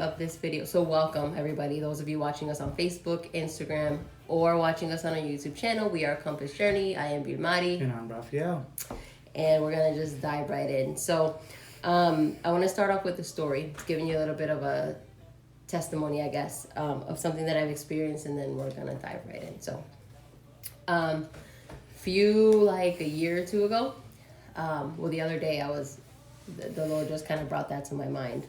of this video. So welcome everybody, those of you watching us on Facebook, Instagram, or watching us on our YouTube channel. We are Compass Journey. I am Birmari. And I'm Rafael. And we're going to just dive right in. So I want to start off with a story, giving you a little bit of a testimony, I guess, of something that I've experienced, and then we're going to dive right in. So like a year or two ago, the other day the Lord just kind of brought that to my mind.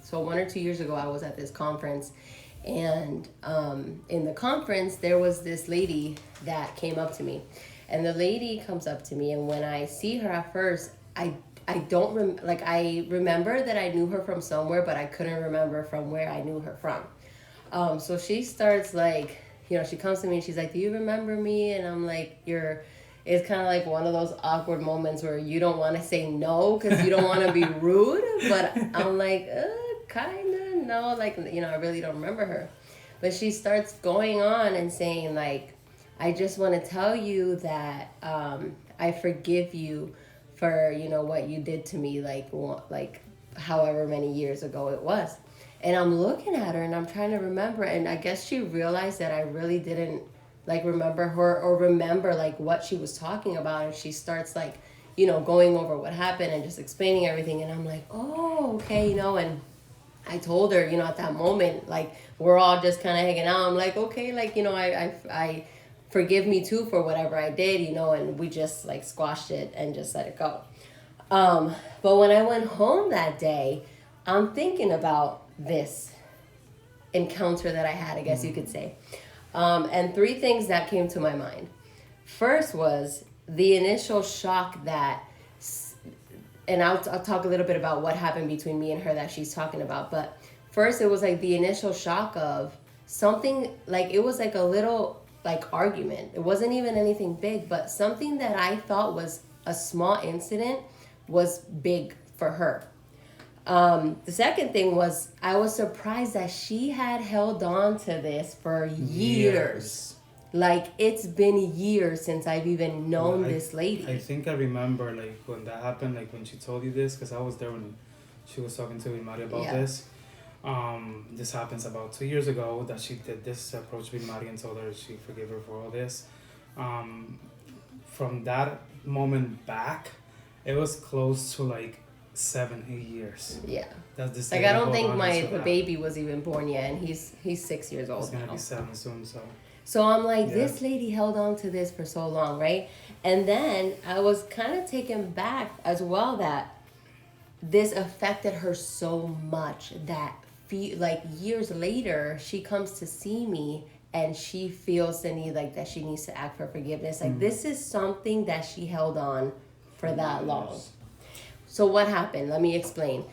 So 1 or 2 years ago, I was at this conference, and in the conference, there was this lady that came up to me. And the lady comes up to me, and when I see her at first, I remember that I knew her from somewhere, but I couldn't remember from where I knew her from. So she starts she comes to me and she's like, "Do you remember me?" And I'm like, it's kind of like one of those awkward moments where you don't want to say no because you don't want to be rude, but I'm like, kind of, no, I really don't remember her. But she starts going on and saying, I just want to tell you that I forgive you for, what you did to me, however many years ago it was. And I'm looking at her and I'm trying to remember, and I guess she realized that I really didn't remember her or remember what she was talking about, and she starts going over what happened and just explaining everything, and I'm like, oh, okay, and I told her, at that moment, we're all just kind of hanging out. I'm like, okay, I forgive me too for whatever I did, and we just squashed it and just let it go. But when I went home that day, I'm thinking about this encounter that I had, I guess you could say. And 3 things that came to my mind. First was the initial shock and I'll talk a little bit about what happened between me and her that she's talking about. But first, it was the initial shock of something, it was a little argument. It wasn't even anything big, but something that I thought was a small incident was big for her. The second thing was I was surprised that she had held on to this for years. It's been years since I've even known this lady. I think I remember when that happened, when she told you this, because I was there when she was talking to Mari about this. This happens about 2 years ago that she did this, approached Mari and told her she forgave her for all this. From that moment back, it was close to 7-8 years. Yeah. That's I don't think the baby was even born yet, and he's 6 years old. He's gonna be 7 soon, so. So I'm this lady held on to this for so long, right? And then I was kind of taken back as well that this affected her so much that years later she comes to see me and she feels the need that she needs to ask for forgiveness. This is something that she held on for that long. So what happened? Let me explain.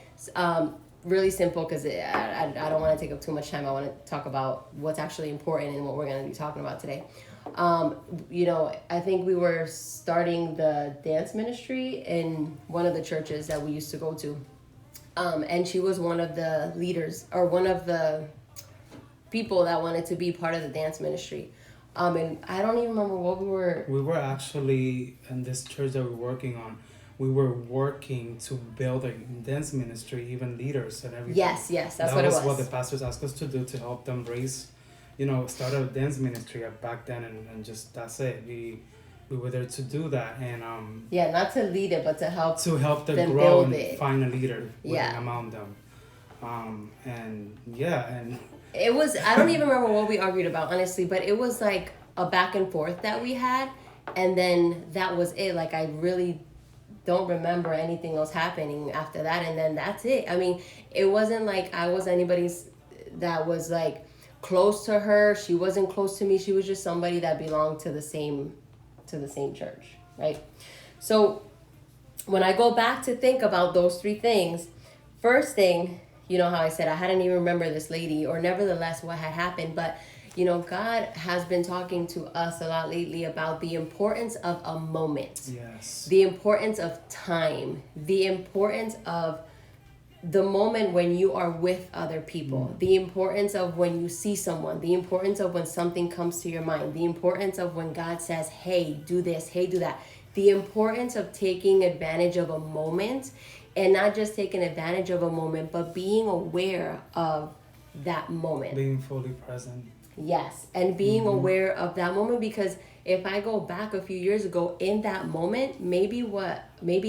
Really simple, because I don't want to take up too much time. I want to talk about what's actually important and what we're going to be talking about today. I think we were starting the dance ministry in one of the churches that we used to go to. And she was one of the leaders, or one of the people that wanted to be part of the dance ministry. And I don't even remember what we were... We were actually, in this church that we're working on, we were working to build a dance ministry, even leaders and everything. Yes, that's what it was. That was what the pastors asked us to do to help them raise, start a dance ministry back then, and just that's it. We were there to do that, and not to lead it, but to help them grow and find a leader among them. And it was, I don't even remember what we argued about, honestly, but it was a back and forth that we had, and then that was it. I really don't remember anything else happening after that, and then that's it. I mean, it wasn't I was anybody's that was close to her. She wasn't close to me. She was just somebody that belonged to the same church, right? So when I go back to think about those 3 things, first thing, how I said I hadn't even remember this lady, or nevertheless what had happened, but God has been talking to us a lot lately about the importance of a moment. Yes. The importance of time. The importance of the moment when you are with other people. The importance of when you see someone. The importance of when something comes to your mind. The importance of when God says, hey, do this, hey, do that. The importance of taking advantage of a moment and not just taking advantage of a moment, but being aware of that moment. Being fully present. Yes, and being aware of that moment, because if I go back a few years ago in that moment, maybe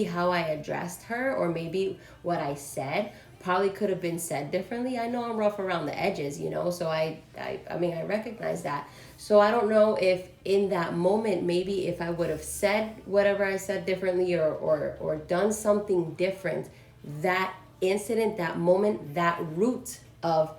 how I addressed her, or maybe what I said probably could have been said differently. I know I'm rough around the edges, so I mean, I recognize that. So I don't know if in that moment, maybe if I would have said whatever I said differently, or done something different, that incident, that moment, that root of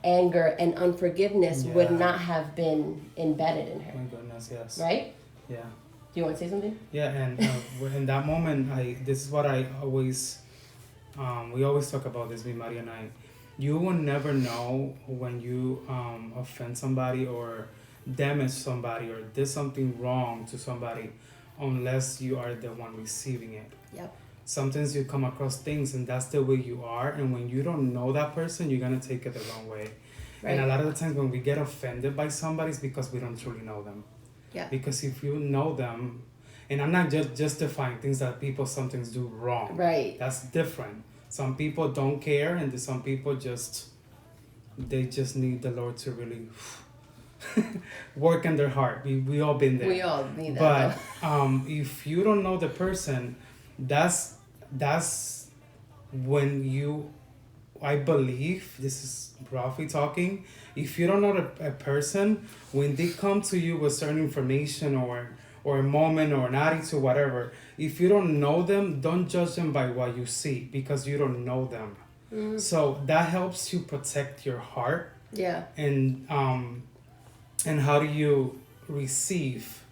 anger and unforgiveness would not have been embedded in her. My goodness, yes. Right? Yeah. Do you want to say something? Yeah, and in that moment, this is what I always, we always talk about this, me, Maria and I. You will never know when you offend somebody or damage somebody or did something wrong to somebody unless you are the one receiving it. Yep. Sometimes you come across things and that's the way you are, and when you don't know that person, you're going to take it the wrong way. Right. And a lot of the times when we get offended by somebody, it's because we don't truly know them. Yeah. Because if you know them, and I'm not just justifying things that people sometimes do wrong. Right. That's different. Some people don't care, and some people they just need the Lord to really work in their heart. We all been there. We all need that. But if you don't know the person, that's when I believe, this is roughly talking, if you don't know a person, when they come to you with certain information or a moment or an attitude, whatever, if you don't know them, don't judge them by what you see, because you don't know them. So that helps you protect your heart. Yeah. And how do you receive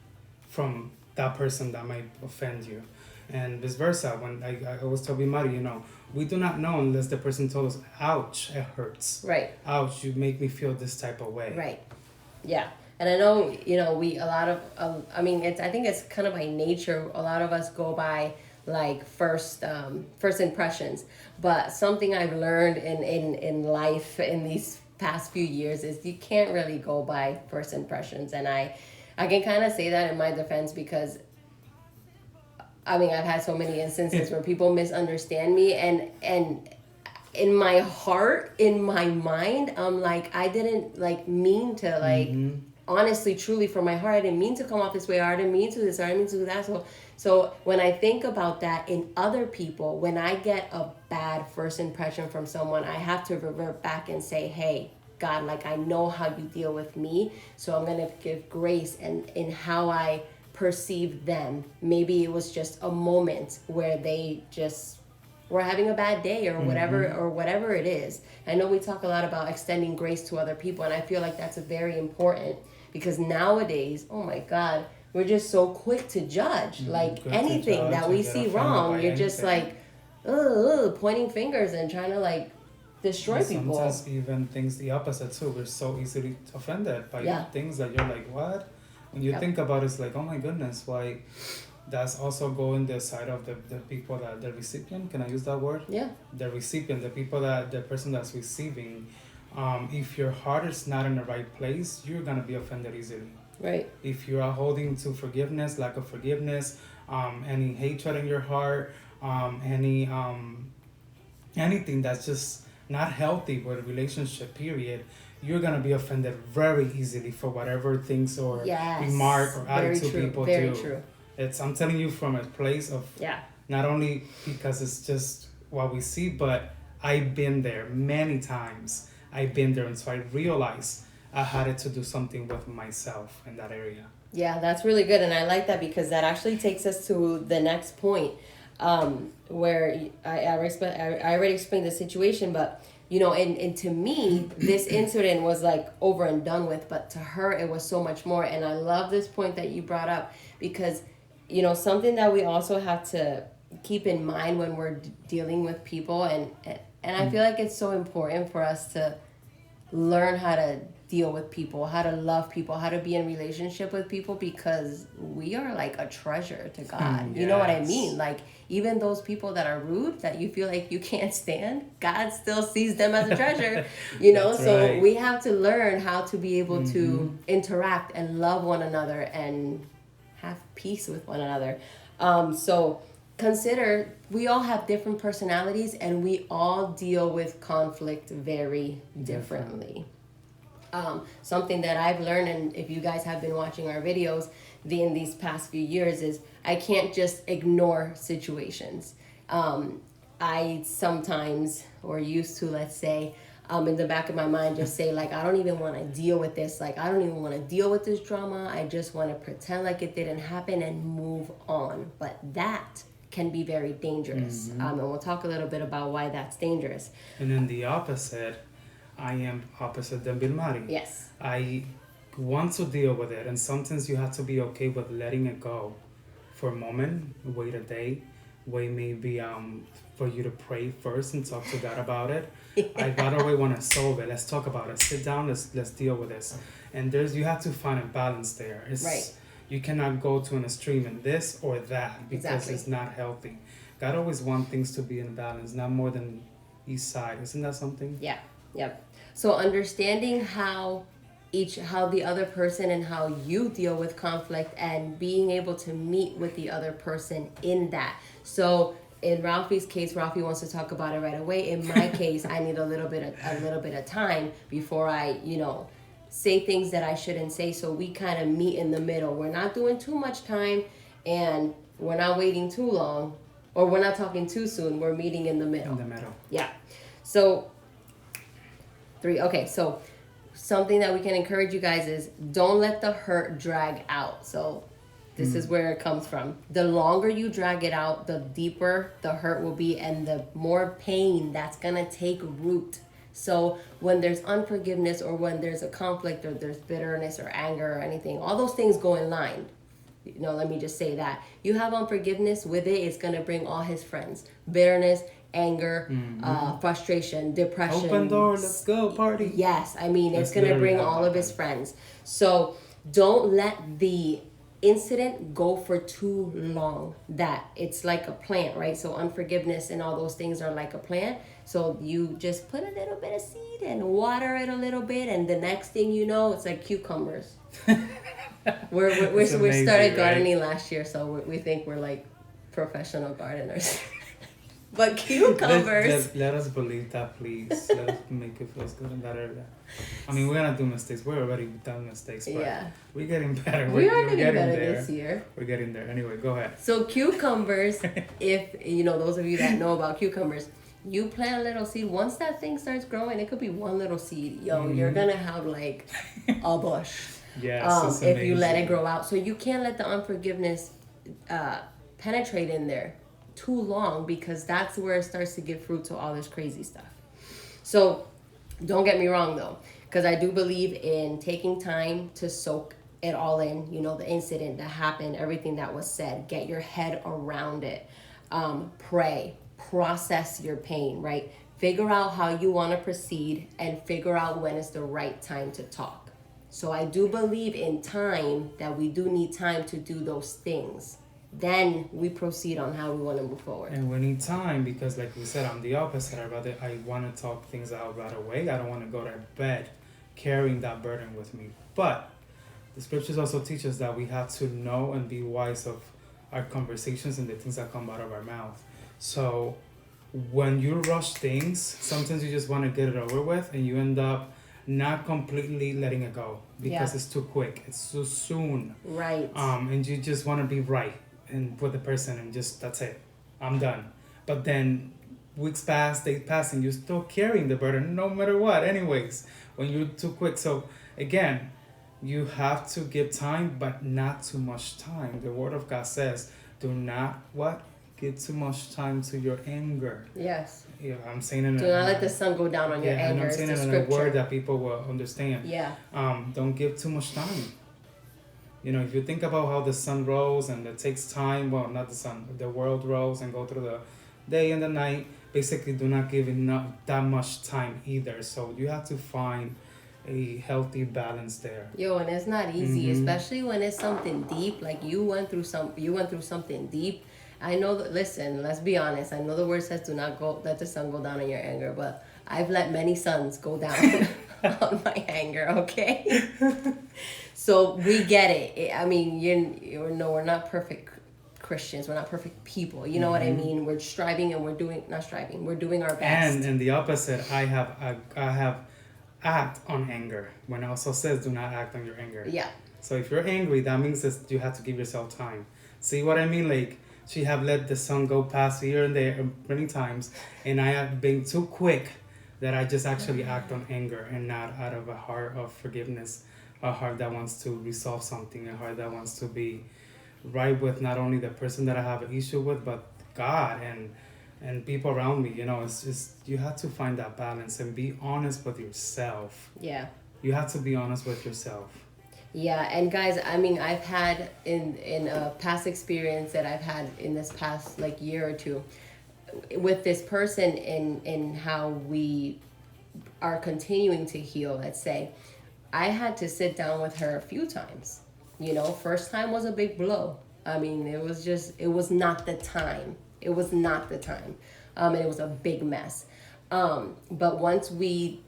from that person that might offend you, and vice versa. When I always tell Mari, we do not know unless the person told us, ouch, it hurts. Right. Ouch, you make me feel this type of way. Right. Yeah. And I know, I think it's kind of by nature, a lot of us go by like first impressions. But something I've learned in life in these past few years is you can't really go by first impressions. And I can kind of say that in my defense, because I've had so many instances where people misunderstand me, and in my heart, in my mind, I'm like, I didn't mean to honestly, truly, from my heart, I didn't mean to come off this way, or I didn't mean to this, or I didn't mean to do that. So when I think about that in other people, when I get a bad first impression from someone, I have to revert back and say, hey, God, I know how you deal with me, so I'm going to give grace in how I perceive them. Maybe it was just a moment where they just were having a bad day, or whatever it is. I know we talk a lot about extending grace to other people, and I feel like that's very important, because nowadays, oh my God, we're just so quick to judge. Anything that we see wrong, you're just pointing fingers and trying to destroy people. Sometimes even things the opposite too. We're so easily offended by things that you're like, what? When you think about it, it's like, oh my goodness, why? That's also going the side of the people that the recipient. Can I use that word? Yeah. The recipient, the person that's receiving. If your heart is not in the right place, you're gonna be offended easily. Right. If you are holding to forgiveness, lack of forgiveness, any hatred in your heart, anything that's just not healthy with a relationship, period, you're gonna be offended very easily for whatever things or remark or attitude people do. Very true. I'm telling you from a place of not only because it's just what we see, but I've been there many times. I've been there, and so I realized I had to do something with myself in that area. Yeah, that's really good, and I like that, because that actually takes us to the next point, where I already explained the situation, but and to me, this incident was over and done with, but to her it was so much more. And I love this point that you brought up, because something that we also have to keep in mind when we're dealing with people, and I feel like it's so important for us to learn how to deal with people, how to love people, how to be in relationship with people, because we are a treasure to God. Yes. You know what I mean? Even those people that are rude, that you feel like you can't stand, God still sees them as a treasure. So right. We have to learn how to be able to interact and love one another and have peace with one another. So consider we all have different personalities and we all deal with conflict very differently. Something that I've learned, and if you guys have been watching our videos in these past few years, is I can't just ignore situations. I sometimes, or used to, let's say, in the back of my mind, just say, like, I don't even want to deal with this. Like, I don't even want to deal with this drama. I just want to pretend like it didn't happen and move on. But that can be very dangerous. And we'll talk a little bit about why that's dangerous. And then the opposite, I am opposite than Bilmari. Yes. I want to deal with it, and sometimes you have to be okay with letting it go for a moment. Wait a day. Wait maybe for you to pray first and talk to God about it. I right away want to solve it. Let's talk about it. Sit down. Let's deal with this. And you have to find a balance there. Right. You cannot go to an extreme in this or that because it's not healthy. God always wants things to be in balance, not more than each side. Isn't that something? Yeah. Yep. So understanding how the other person and how you deal with conflict and being able to meet with the other person in that. So in Ralphie's case, Ralphie wants to talk about it right away. In my case, I need a little bit of time before I, say things that I shouldn't say. So we kind of meet in the middle. We're not doing too much time and we're not waiting too long, or we're not talking too soon. We're meeting in the middle. In the middle. Yeah. So so something that we can encourage you guys is don't let the hurt drag out. So this is where it comes from. The longer you drag it out, the deeper the hurt will be and the more pain that's going to take root. So when there's unforgiveness or when there's a conflict or there's bitterness or anger or anything, all those things go in line. Let me just say that. You have unforgiveness, with it, it's going to bring all his friends. Bitterness, anger, frustration, depression. Open door, let's go, party. Yes, it's going to bring all of his friends. So don't let the incident go for too long. That it's like a plant, right? So unforgiveness and all those things are like a plant. So you just put a little bit of seed and water it a little bit, and the next thing you know, it's like cucumbers. we started gardening last year, so we think we're like professional gardeners. But cucumbers. Let us believe that, please. Let us make it feel good in that area. We're gonna do mistakes. We're already done mistakes, but we're getting better. We are getting better this year. We're getting there. Anyway, go ahead. So cucumbers, if those of you that know about cucumbers, you plant a little seed. Once that thing starts growing, it could be one little seed. You're gonna have like a bush. Yes, if you let it grow out. So you can't let the unforgiveness penetrate in there too long, because that's where it starts to give fruit to all this crazy stuff. So don't get me wrong though, because I do believe in taking time to soak it all in, the incident that happened, everything that was said, get your head around it, pray, process your pain, right? Figure out how you want to proceed and figure out when is the right time to talk. So I do believe in time, that we do need time to do those things. Then we proceed on how we want to move forward. And we need time because, like we said, I'm the opposite. I want to talk things out right away. I don't want to go to bed carrying that burden with me. But the scriptures also teach us that we have to know and be wise of our conversations and the things that come out of our mouth. So when you rush things, sometimes you just want to get it over with and you end up not completely letting it go because it's too quick. It's too soon. Right. And you just want to be right and with the person and just, that's it. I'm done. But then weeks pass, days pass, and you're still carrying the burden no matter what anyways when you're too quick. So again, you have to give time, but not too much time. The word of God says, do not give too much time to your anger. Yes. Yeah, I'm saying it. Do not let the sun go down on your anger. I'm saying it in a word that people will understand. Yeah. Don't give too much time. If you think about how the sun rose and it takes time, well, not the sun, the world rose and go through the day and the night, basically do not give enough that much time either. So you have to find a healthy balance there. And it's not easy, especially when it's something deep. Like you went through something deep. I know that, listen, let's be honest. I know the word says do not let the sun go down in your anger, but I've let many suns go down on my anger, okay? So we get it. We're not perfect Christians. We're not perfect people. You know what I mean? We're striving and we're doing our best. And in the opposite, I have act on anger. When it also says do not act on your anger. Yeah. So if you're angry, that means that you have to give yourself time. See what I mean? Like, she have let the sun go past here and there many times, and I have been too quick that I just actually act on anger and not out of a heart of forgiveness, a heart that wants to resolve something, a heart that wants to be right with not only the person that I have an issue with, but God and people around me. You know, it's just, you have to find that balance and be honest with yourself. Yeah. You have to be honest with yourself. Yeah, and guys, I mean, I've had in a past experience that I've had in this past like year or two with this person in how we are continuing to heal, let's say, I had to sit down with her a few times. You know, first time was a big blow. I mean, it was not the time. It was not the time. And it was a big mess. But once we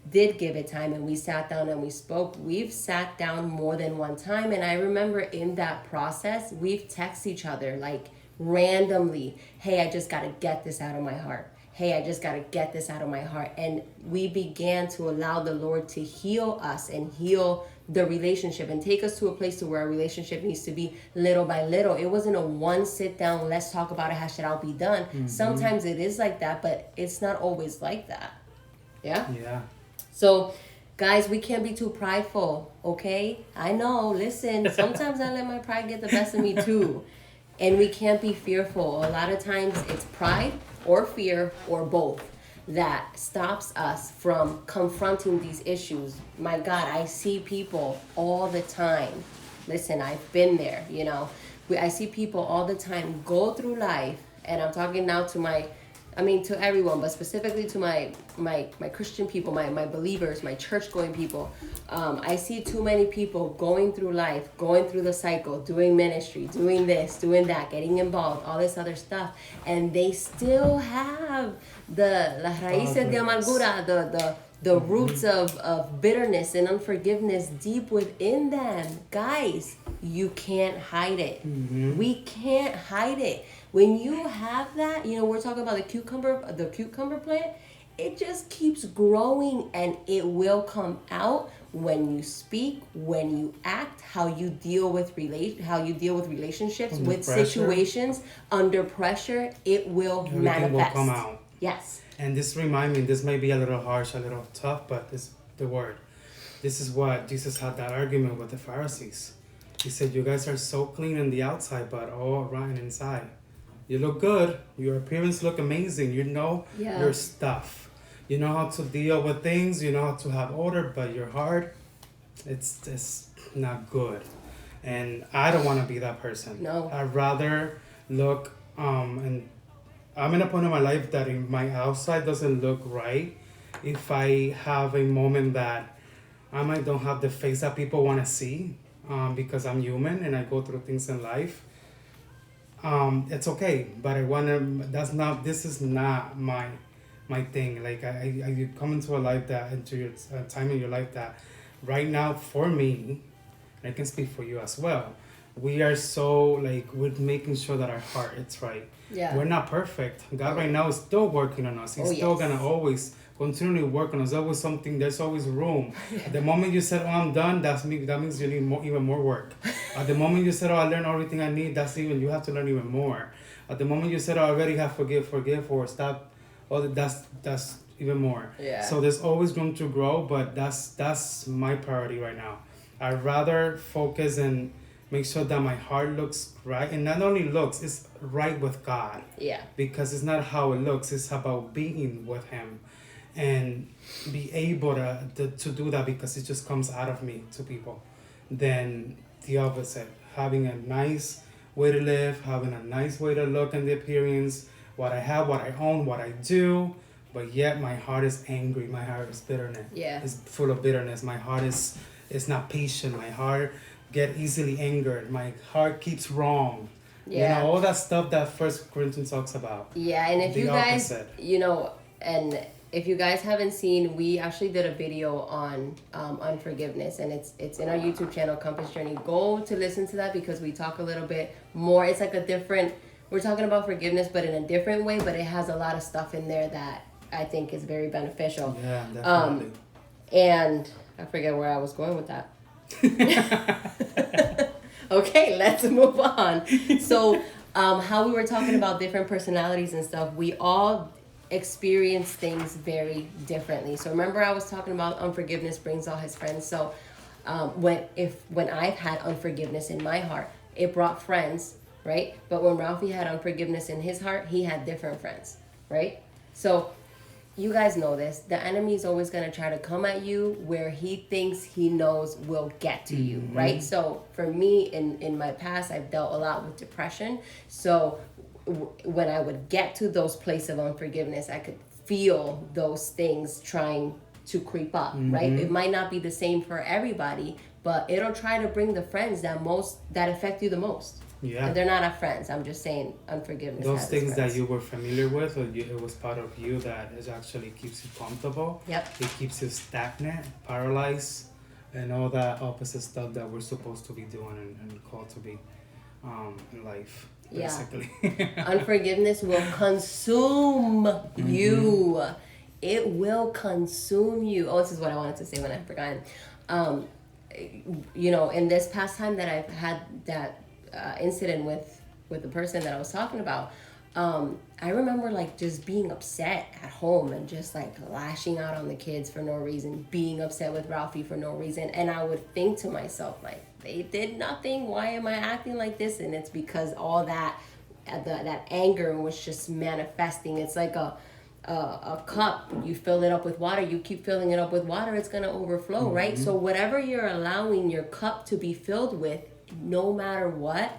did give it time and we sat down and we spoke, we've sat down more than one time. And I remember in that process, we've texted each other like randomly, hey, I just got to get this out of my heart. Hey, I just got to get this out of my heart. And we began to allow the Lord to heal us and heal the relationship and take us to a place to where our relationship needs to be little by little. It wasn't a one sit down, let's talk about it, hash it out, be done. Sometimes it is like that, but it's not always like that. Yeah? Yeah. So, guys, we can't be too prideful, okay? I know, listen, sometimes I let my pride get the best of me too. And we can't be fearful. A lot of times it's pride or fear or both that stops us from confronting these issues. My God, I see people all the time. Listen, I've been there, you know. I see people all the time go through life, and I'm talking now to everyone, but specifically to my Christian people, my believers, my church-going people. I see too many people going through life, going through the cycle, doing ministry, doing this, doing that, getting involved, all this other stuff, and they still have las raíces de amargura, the roots of bitterness and unforgiveness deep within them. Guys, you can't hide it. We can't hide it. When you have that, you know, we're talking about the cucumber plant, it just keeps growing and it will come out when you speak, when you act, how you deal with relationships, under with pressure. Situations, under pressure, it will Everything manifest. will come out. Yes. And this reminds me, this may be a little harsh, a little tough, but this the word. This is what Jesus had that argument with the Pharisees. He said, you guys are so clean on the outside, but all rotten inside. You look good. Your appearance look amazing. You know your stuff. You know how to deal with things. You know how to have order, but your heart, it's not good. And I don't want to be that person. No. I'd rather look, and I'm in a point in my life that if my outside doesn't look right, if I have a moment that I might don't have the face that people want to see, because I'm human and I go through things in life, it's okay. But this is not my thing. Like I come into a life into your time in your life that right now for me, I can speak for you as well. We are so we're making sure that our heart it's right. Yeah. We're not perfect. God right now is still working on us. He's still gonna always continually work on us. There's always room. At the moment you said, oh, I'm done, that means you need even more work. At the moment you said, oh, I learned everything I need, you have to learn even more. At the moment you said, oh, I already have forgive or stop, that's even more. Yeah. So there's always room to grow, but that's my priority right now. I'd rather focus and make sure that my heart looks right, and not only looks, it's right with God. Yeah. Because it's not how it looks, it's about being with Him, and be able to do that because it just comes out of me to people. Then the opposite, having a nice way to live, having a nice way to look in the appearance, what I have, what I own, what I do, but yet my heart is angry, my heart is bitterness. Yeah. It's full of bitterness. My heart is not patient. My heart get easily angered. My heart keeps wrong. Yeah. You know, all that stuff that First Corinthians talks about. Yeah, and if The you guys, opposite. you know, and if you guys haven't seen, we actually did a video on unforgiveness, and it's in our YouTube channel, Compass Journey. Go to listen to that because we talk a little bit more. It's like a different, we're talking about forgiveness, but in a different way, but it has a lot of stuff in there that I think is very beneficial. Yeah, definitely. And I forget where I was going with that. Okay, let's move on. So, how we were talking about different personalities and stuff, we all experience things very differently. So remember, I was talking about unforgiveness brings all his friends. So, when I've had unforgiveness in my heart, it brought friends, right? But when Ralphie had unforgiveness in his heart, he had different friends, right? So you guys know this. The enemy is always going to try to come at you where he thinks he knows will get to you, right? So for me, in my past, I've dealt a lot with depression. So when I would get to those places of unforgiveness, I could feel those things trying to creep up, right? It might not be the same for everybody, but it'll try to bring the friends that affect you the most. Yeah. And they're not our friends. I'm just saying unforgiveness. Those things that you were familiar with, or it was part of you, that it actually keeps you comfortable. Yep. It keeps you stagnant, paralyzed, and all that opposite stuff that we're supposed to be doing and called to be in life, basically. Yeah. Unforgiveness will consume you. It will consume you. Oh, this is what I wanted to say when I forgot. In this past time that I've had that incident with the person that I was talking about, I remember like just being upset at home and just like lashing out on the kids for no reason, being upset with Ralphie for no reason. And I would think to myself, like, they did nothing. Why am I acting like this? And it's because all that anger was just manifesting. It's like a cup. You fill it up with water. You keep filling it up with water, it's going to overflow, right? So whatever you're allowing your cup to be filled with, no matter what,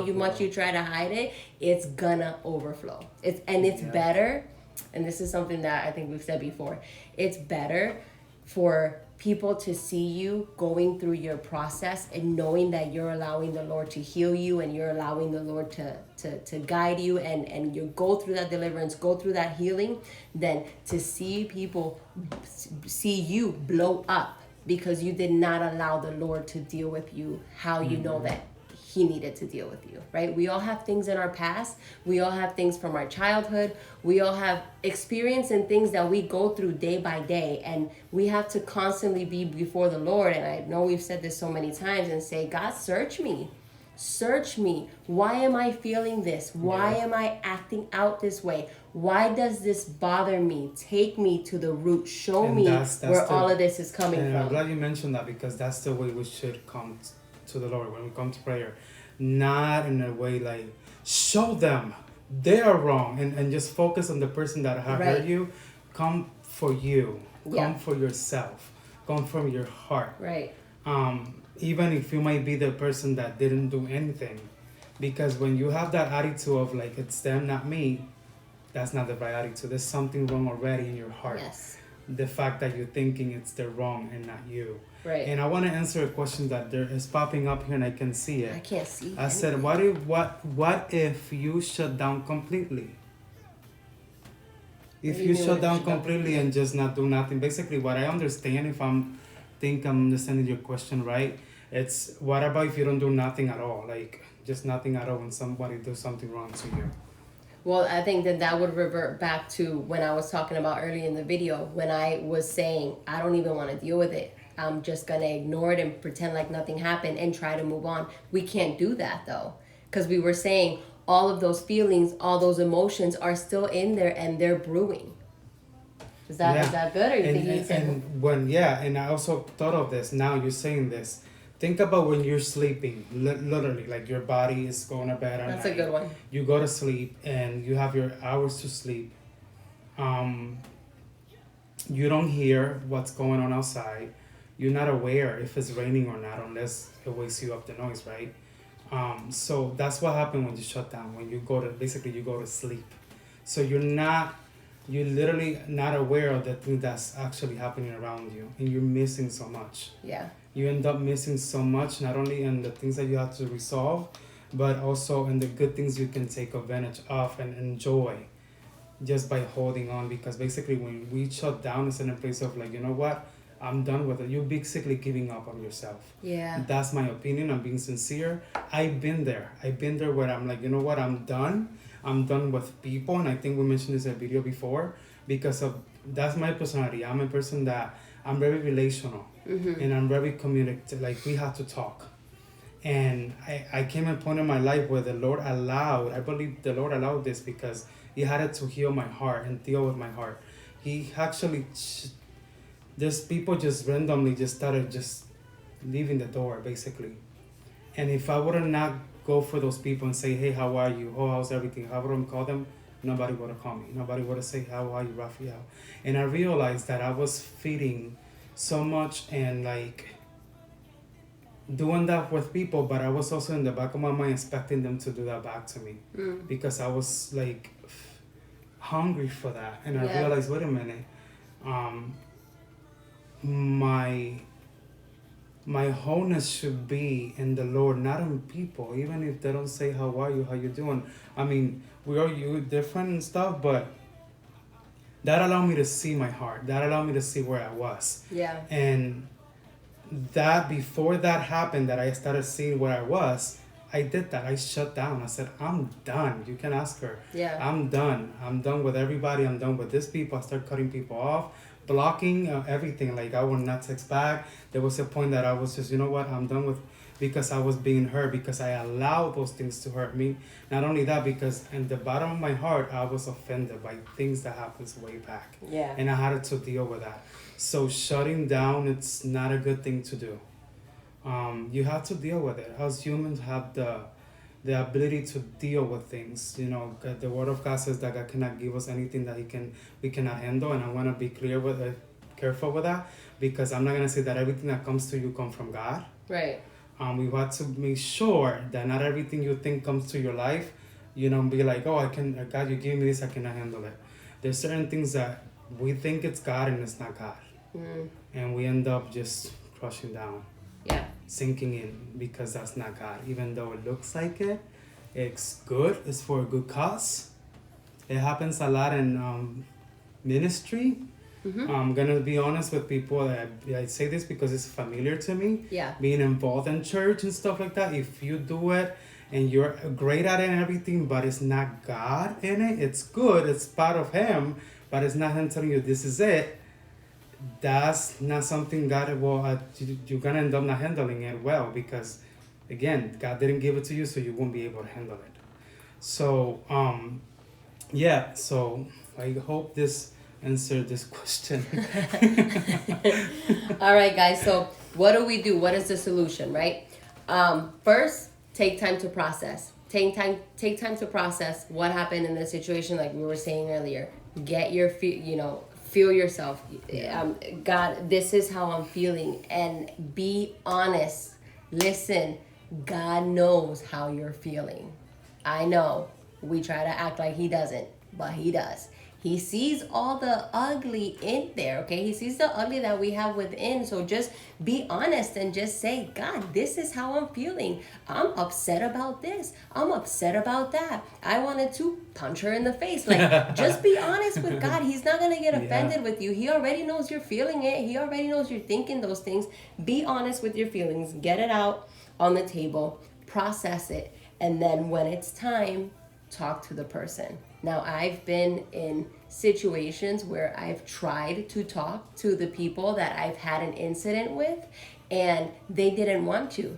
much you try to hide it, it's gonna overflow. It's better, and this is something that I think we've said before, it's better for people to see you going through your process and knowing that you're allowing the Lord to heal you, and you're allowing the Lord to guide you, and you go through that deliverance, go through that healing, than to see people see you blow up because you did not allow the Lord to deal with you how you know that he needed to deal with you, right? We all have things in our past. We all have things from our childhood. We all have experience and things that we go through day by day, and we have to constantly be before the Lord. And I know we've said this so many times, and say, God, search me. Search me. Why am I feeling this? Why am I acting out this way? Why does this bother me? Take me to the root. Show me where all of this is coming from. I'm glad you mentioned that, because that's the way we should come to the Lord when we come to prayer. Not in a way like, show them they are wrong, and just focus on the person that have hurt you. Come for you. Come for yourself. Come from your heart. Right. Even if you might be the person that didn't do anything. Because when you have that attitude of like, it's them, not me, that's not the right attitude. There's something wrong already in your heart. Yes. The fact that you're thinking it's the wrong and not you. Right. And I want to answer a question that there is popping up here, and I can see it. I can't see it. I said, what if you shut down completely? If you shut down completely and just not do nothing. Basically, what I understand, if I'm understanding your question right, it's what about if you don't do nothing at all? Like, just nothing at all when somebody does something wrong to you. Well, I think that would revert back to when I was talking about earlier in the video, when I was saying, I don't even want to deal with it. I'm just going to ignore it and pretend like nothing happened and try to move on. We can't do that, though, because we were saying all of those feelings, all those emotions are still in there, and they're brewing. Is that good? Or you think you said... And I also thought of this. Now you're saying this. Think about when you're sleeping, literally, like your body is going to bed at night. That's a good one. You go to sleep and you have your hours to sleep. You don't hear what's going on outside. You're not aware if it's raining or not, unless it wakes you up, the noise, right? So that's what happens when you shut down, when you go to sleep. So you're literally not aware of the thing that's actually happening around you, and you're missing so much. Yeah. You end up missing so much, not only in the things that you have to resolve, but also in the good things you can take advantage of and enjoy. just by holding on, because basically when we shut down, it's in a place of like, you know what, I'm done with it. You're basically giving up on yourself. Yeah. That's my opinion. I'm being sincere. I've been there where I'm like, you know what, I'm done with people. And I think we mentioned this in a video before, because of that's my personality. I'm a person that I'm very relational, and I'm very communicative. Like, we have to talk. And I came a point in my life where the Lord allowed, I believe the Lord allowed this because He had to heal my heart and deal with my heart. He actually, just people just randomly just started just leaving the door, basically. And if I would have not go for those people and say, hey, how are you? Oh, how's everything? How would I call them? Nobody would have called me. Nobody would have said, how are you, Raphael? And I realized that I was feeding so much and like doing that with people, but I was also in the back of my mind expecting them to do that back to me, because I was like hungry for that. And I realized, wait a minute, my wholeness should be in the Lord, not in people, even if they don't say how are you, how you doing. I mean, we are you different and stuff, but that allowed me to see my heart. That allowed me to see where I was. Yeah. And that before that happened, that I started seeing where I was, I did that. I shut down. I said, I'm done. You can ask her. Yeah. I'm done. I'm done with everybody. I'm done with this people. I started cutting people off, blocking everything. Like, I would not text back. There was a point that I was just, you know what, I'm done with, because I was being hurt, because I allowed those things to hurt me. Not only that, because in the bottom of my heart, I was offended by things that happened way back. Yeah. And I had to deal with that. So shutting down, it's not a good thing to do. You have to deal with it. Us humans have the ability to deal with things. You know, the Word of God says that God cannot give us anything that we cannot handle, and I want to be careful with that, because I'm not gonna say that everything that comes to you comes from God. Right. We want to make sure that not everything you think comes to your life, you know, be like, oh, God, you give me this, I cannot handle it. There's certain things that we think it's God and it's not God. And we end up just crushing down. Yeah. Sinking in, because that's not God. Even though it looks like it, it's good, it's for a good cause. It happens a lot in ministry. I'm gonna be honest with people. I say this because it's familiar to me. Yeah. Being involved in church and stuff like that. If you do it and you're great at it and everything, but it's not God in it, it's good, it's part of Him, but it's not Him telling you this is it. That's not something God will. You're gonna end up not handling it well, because, again, God didn't give it to you, so you won't be able to handle it. So, yeah. So I hope this answered this question. All right, guys. So what do we do? What is the solution, right? First, take time to process. Take time to process what happened in the situation, like we were saying earlier. Get your feel yourself. God, this is how I'm feeling, and be honest. Listen, God knows how you're feeling. I know we try to act like He doesn't, but He does. He sees all the ugly in there, okay? He sees the ugly that we have within. So just be honest and just say, God, this is how I'm feeling. I'm upset about this. I'm upset about that. I wanted to punch her in the face. Like, just be honest with God. He's not going to get offended with you. He already knows you're feeling it. He already knows you're thinking those things. Be honest with your feelings. Get it out on the table. Process it. And then when it's time, talk to the person. Now, I've been in situations where I've tried to talk to the people that I've had an incident with, and they didn't want to.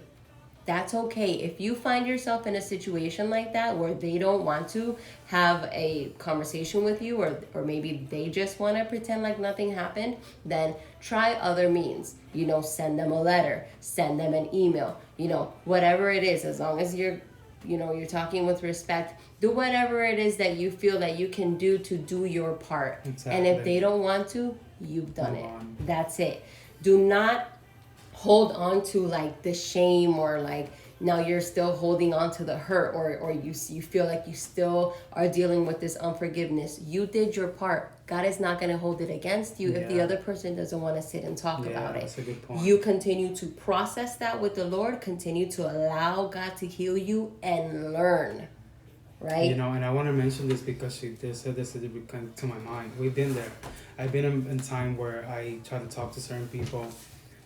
That's okay. If you find yourself in a situation like that where they don't want to have a conversation with you, or maybe they just want to pretend like nothing happened, then try other means. Send them a letter, send them an email, whatever it is, as long as you're talking with respect. Do whatever it is that you feel that you can do to do your part. Exactly. And if they don't want to, you've done it. That's it. Do not hold on to like the shame, or like now you're still holding on to the hurt, or you feel like you still are dealing with this unforgiveness. You did your part. God is not going to hold it against you if the other person doesn't want to sit and talk about it. That's a good point. You continue to process that with the Lord. Continue to allow God to heal you and learn. Right. You know, and I want to mention this because she did said this to my mind. We've been there. I've been in time where I try to talk to certain people,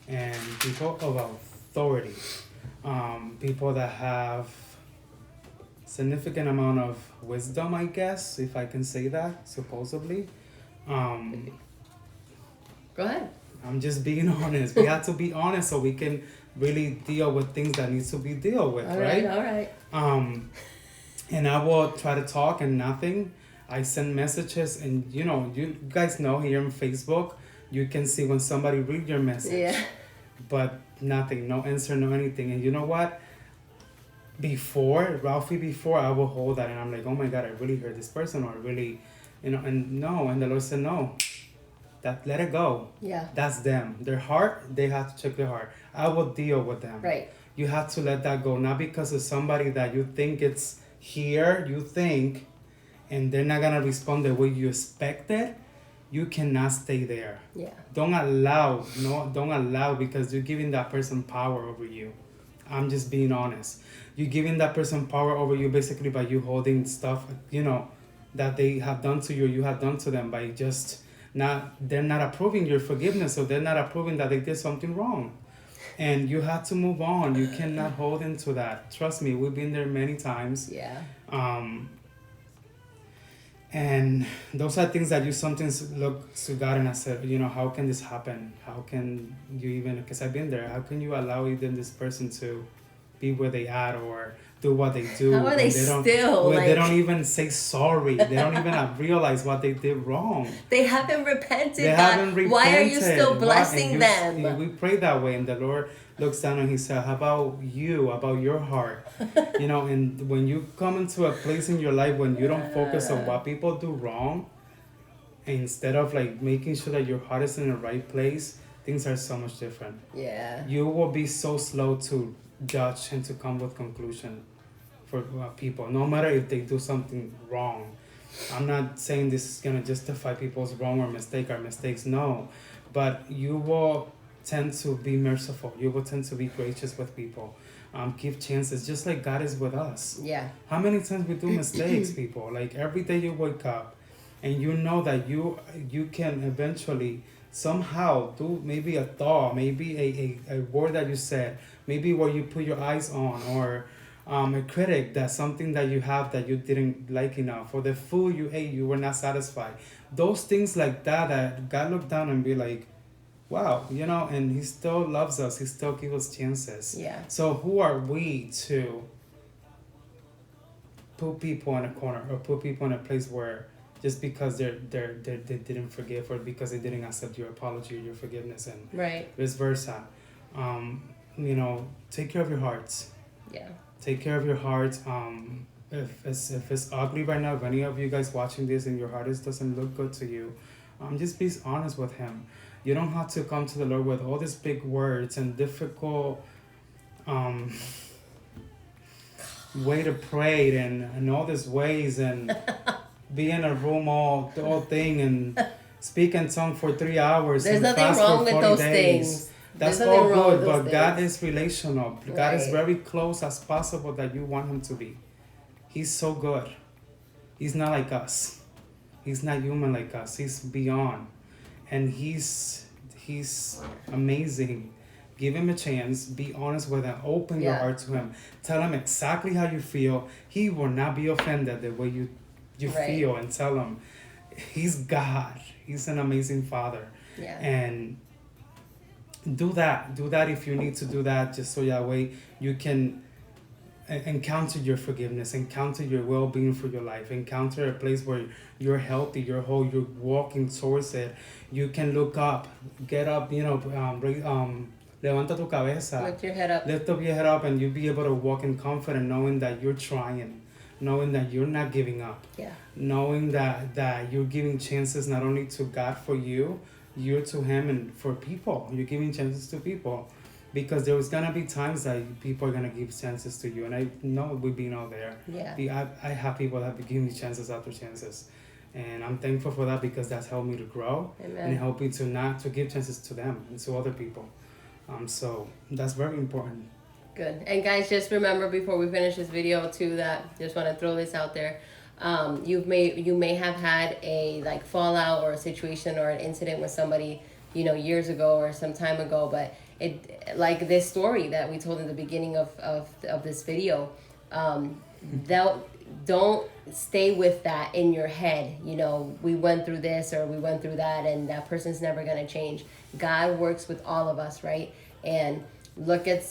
and people of authority, people that have significant amount of wisdom, I guess, if I can say that, supposedly. Go ahead. I'm just being honest. We have to be honest so we can really deal with things that needs to be dealt with, right? All right. And I will try to talk and nothing. I send messages, and you guys know here on Facebook, you can see when somebody read your message. Yeah. But nothing, no answer, no anything. And you know what? Before I will hold that and I'm like, oh my God, I really heard this person, or really, and no, and the Lord said no. That let it go. Yeah. That's them. Their heart, they have to check their heart. I will deal with them. Right. You have to let that go, not because of somebody that you think it's here, and they're not gonna respond the way you expected. You cannot stay there. Yeah. Don't allow because you're giving that person power over you. I'm just being honest. You're giving that person power over you basically by you holding stuff, that they have done to you, you have done to them by just they're not approving your forgiveness, so they're not approving that they did something wrong. And you have to move on. You cannot hold into that. Trust me, we've been there many times. Yeah. And those are things that you sometimes look to God and I said, how can this happen? How can you even, because I've been there, how can you allow even this person to be where they at or do what they do? How are they still? They don't even say sorry. They don't even realize what they did wrong. They haven't repented. Why are you still blessing them? We pray that way, and the Lord looks down and He said, how about you, about your heart? And when you come into a place in your life when you don't focus on what people do wrong, instead of making sure that your heart is in the right place, things are so much different. Yeah. You will be so slow to judge and to come with conclusion for people, no matter if they do something wrong. I'm not saying this is going to justify people's wrong or mistakes, no. But you will tend to be merciful. You will tend to be gracious with people. Give chances, just like God is with us. Yeah. How many times we do mistakes, people? Every day you wake up and you know that you can eventually somehow do maybe a thought, maybe a word that you said, maybe where you put your eyes on, or a critic, that's something that you have that you didn't like enough, or the food you ate, you were not satisfied. Those things like that God looked down and be like, wow, and He still loves us. He still gives us chances. Yeah. So who are we to put people in a corner or put people in a place where just because they didn't forgive, or because they didn't accept your apology or your forgiveness, and vice versa. Take care of your hearts. Yeah. Take care of your heart. If it's ugly right now, if any of you guys watching this and your heart doesn't look good to you, just be honest with Him. You don't have to come to the Lord with all these big words and difficult way to pray and all these ways and be in a room all thing and speak in tongue for 3 hours. There's and nothing fast wrong for with 40 those days. things. That's all good, but God is relational. God is very close as possible that you want Him to be. He's so good. He's not like us. He's not human like us. He's beyond. And He's amazing. Give Him a chance. Be honest with Him. Open your heart to Him. Tell Him exactly how you feel. He will not be offended the way you feel, and tell Him He's God. He's an amazing Father. Yeah. And do that if you need to do that, just so that way you can encounter your forgiveness, encounter your well-being for your life, encounter a place where you're healthy, you're whole, you're walking towards it. You can look up, get up, levanta tu cabeza, lift your head up, and you'll be able to walk in confidence, knowing that you're trying, knowing that you're not giving up, knowing that you're giving chances not only to God for you're to Him, and for people. You're giving chances to people, because there's gonna be times that people are gonna give chances to you, and I know we've been out there. Yeah. I have people that have been giving me chances after chances, and I'm thankful for that, because that's helped me to grow. Amen. And helped me to give chances to them and to other people. So that's very important. Good. And guys, just remember before we finish this video too, that just want to throw this out there. You may have had a like fallout or a situation or an incident with somebody, years ago or some time ago, but it, like this story that we told in the beginning of this video, don't stay with that in your head. We went through this or we went through that, and that person's never going to change. God works with all of us, right? And look at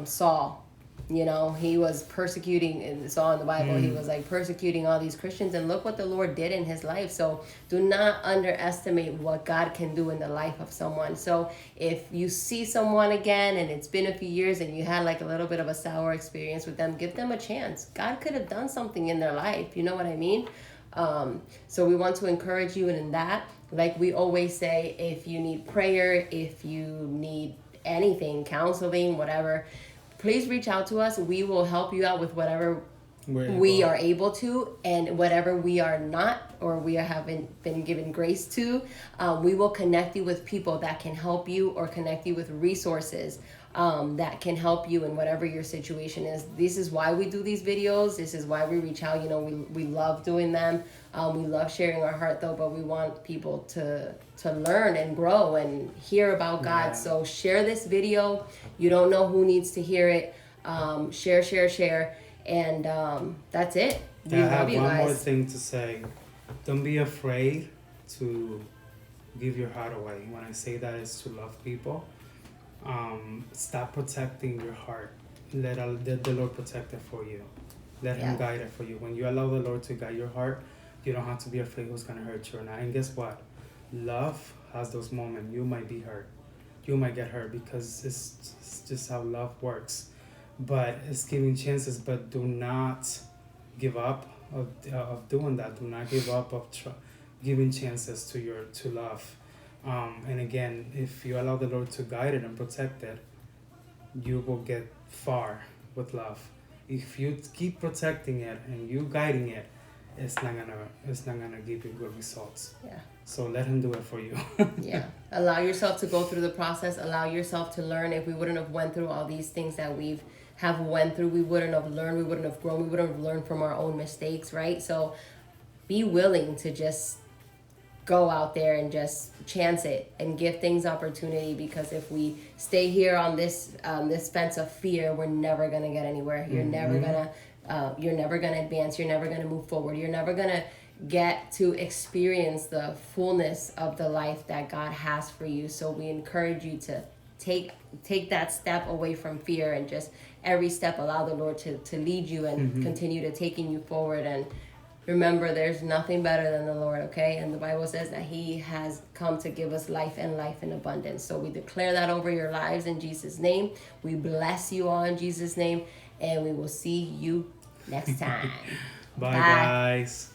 Saul. He was persecuting, Saul in the Bible. He was like persecuting all these Christians, and look what the Lord did in his life. So do not underestimate what God can do in the life of someone. So if you see someone again and it's been a few years and you had like a little bit of a sour experience with them, give them a chance. God could have done something in their life. You know what I mean? So we want to encourage you in that. Like we always say, if you need prayer, if you need anything, counseling, whatever, please reach out to us. We will help you out with whatever we are able to, and whatever we are not, or we haven't been given grace to, we will connect you with people that can help you, or connect you with resources that can help you in whatever your situation is. This is why we do these videos. This is why we reach out. We love doing them. We love sharing our heart though, but we want people to learn and grow and hear about God. Yeah. So share this video. You don't know who needs to hear it. Share. And that's it. I have one more thing to say. Don't be afraid to give your heart away. When I say that, is to love people. Stop protecting your heart. Let the Lord protect it for you. Let Him guide it for you. When you allow the Lord to guide your heart, you don't have to be afraid who's going to hurt you or not. And guess what? Love has those moments. You might be hurt. You might get hurt, because it's just how love works. But it's giving chances. But do not give up of doing that. Do not give up of giving chances to love. And again, if you allow the Lord to guide it and protect it, you will get far with love. If you keep protecting it and you guiding it, it's not gonna give you good results. Yeah. So let Him do it for you. Yeah. Allow yourself to go through the process. Allow yourself to learn. If we wouldn't have went through all these things that we've went through, we wouldn't have learned. We wouldn't have grown. We wouldn't have learned from our own mistakes, right? So be willing to just go out there and just chance it and give things opportunity, because if we stay here on this fence of fear, we're never gonna get anywhere. You're never gonna advance. You're never gonna move forward. You're never gonna get to experience the fullness of the life that God has for you. So we encourage you to take that step away from fear, and just every step allow the Lord to lead you and continue to taking you forward. And remember, there's nothing better than the Lord, okay? And the Bible says that He has come to give us life and life in abundance. So we declare that over your lives in Jesus' name. We bless you all in Jesus' name, and we will see you next time. Bye, guys.